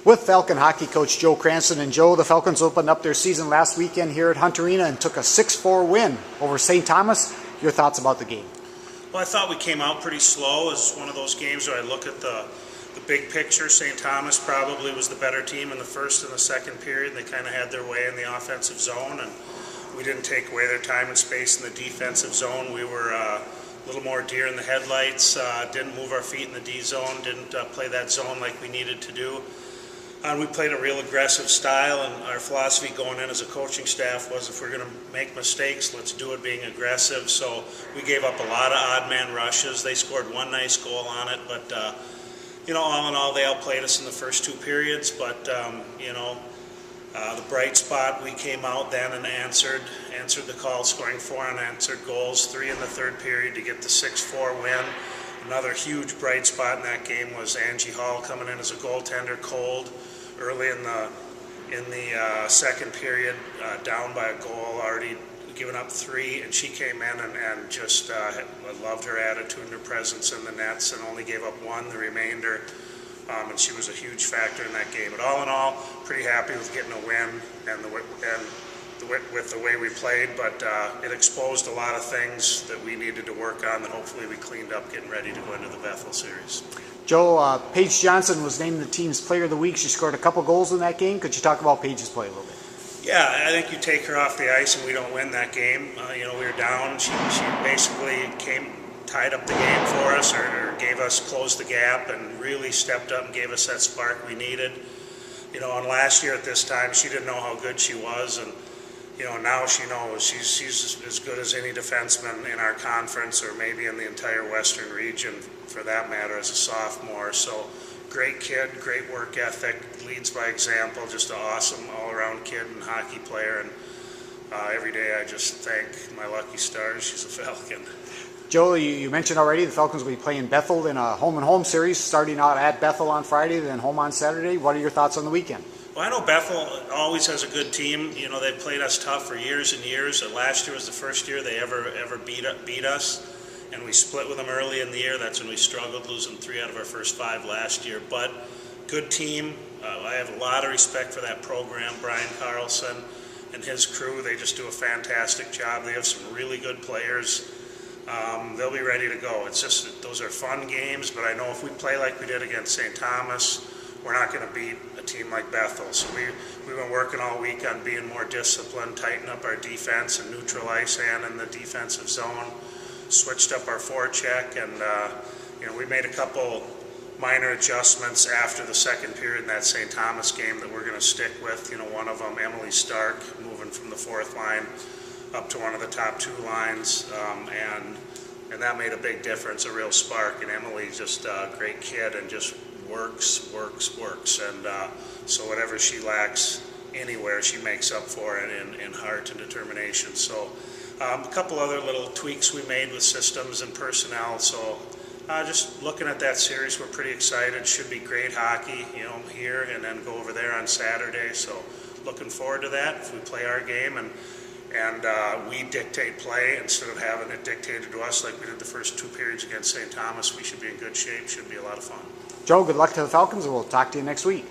With Falcon hockey coach Joe Cranston. And Joe, the Falcons opened up their season last weekend here at Hunt Arena and took a 6-4 win over St. Thomas. Your thoughts about the game? Well, I thought we came out pretty slow. It's one of those games where I look at the big picture. St. Thomas probably was the better team in the first and the second period. They kind of had their way in the offensive zone, and we didn't take away their time and space in the defensive zone. We were a little more deer in the headlights, didn't move our feet in the D zone, didn't play that zone like we needed to do. And we played a real aggressive style, and our philosophy going in as a coaching staff was if we're going to make mistakes, let's do it being aggressive. So we gave up a lot of odd man rushes. They scored one nice goal on it, but all in all, they outplayed us in the first two periods. But the bright spot, we came out then and answered the call, scoring 4 unanswered goals, 3 in the third period to get the 6-4 win. Another huge bright spot in that game was Angie Hall coming in as a goaltender, cold, early in the second period, down by a goal, already given up 3, and she came in and just loved her attitude and her presence in the nets, and only gave up 1 the remainder, and she was a huge factor in that game. But all in all, pretty happy with getting a win with the way we played, but it exposed a lot of things that we needed to work on that hopefully we cleaned up getting ready to go into the Bethel series. Joe, Paige Johnson was named the team's player of the week. She scored a couple goals in that game. Could you talk about Paige's play a little bit? Yeah, I think you take her off the ice and we don't win that game. We were down. She basically tied up the game for us or gave us, closed the gap, and really stepped up and gave us that spark we needed. And last year at this time, she didn't know how good she was, and now she knows she's as good as any defenseman in our conference, or maybe in the entire Western region, for that matter, as a sophomore. So great kid, great work ethic, leads by example, just an awesome all-around kid and hockey player. And every day I just thank my lucky stars she's a Falcon. Joe, you mentioned already the Falcons will be playing Bethel in a home-and-home series, starting out at Bethel on Friday, then home on Saturday. What are your thoughts on the weekend? Well, I know Bethel always has a good team. They've played us tough for years and years. Last year was the first year they ever beat us, and we split with them early in the year. That's when we struggled, losing 3 out of our first 5 last year. But good team. I have a lot of respect for that program. Brian Carlson and his crew, they just do a fantastic job. They have some really good players. They'll be ready to go. It's just those are fun games, but I know if we play like we did against St. Thomas, we're not going to beat a team like Bethel. So we've been working all week on being more disciplined, tighten up our defense and neutral ice and in the defensive zone, switched up our forecheck, and we made a couple minor adjustments after the second period in that St. Thomas game that we're going to stick with. One of them, Emily Stark, moving from the 4th line up to one of the top 2 lines, and that made a big difference, a real spark. And Emily's just a great kid and just works, and so whatever she lacks anywhere, she makes up for it in heart and determination. So a couple other little tweaks we made with systems and personnel. So just looking at that series, we're pretty excited. Should be great hockey, here, and then go over there on Saturday. So looking forward to that. If we play our game and we dictate play instead of having it dictated to us like we did the first 2 periods against St. Thomas, we should be in good shape. Should be a lot of fun. Joe, good luck to the Falcons, and we'll talk to you next week.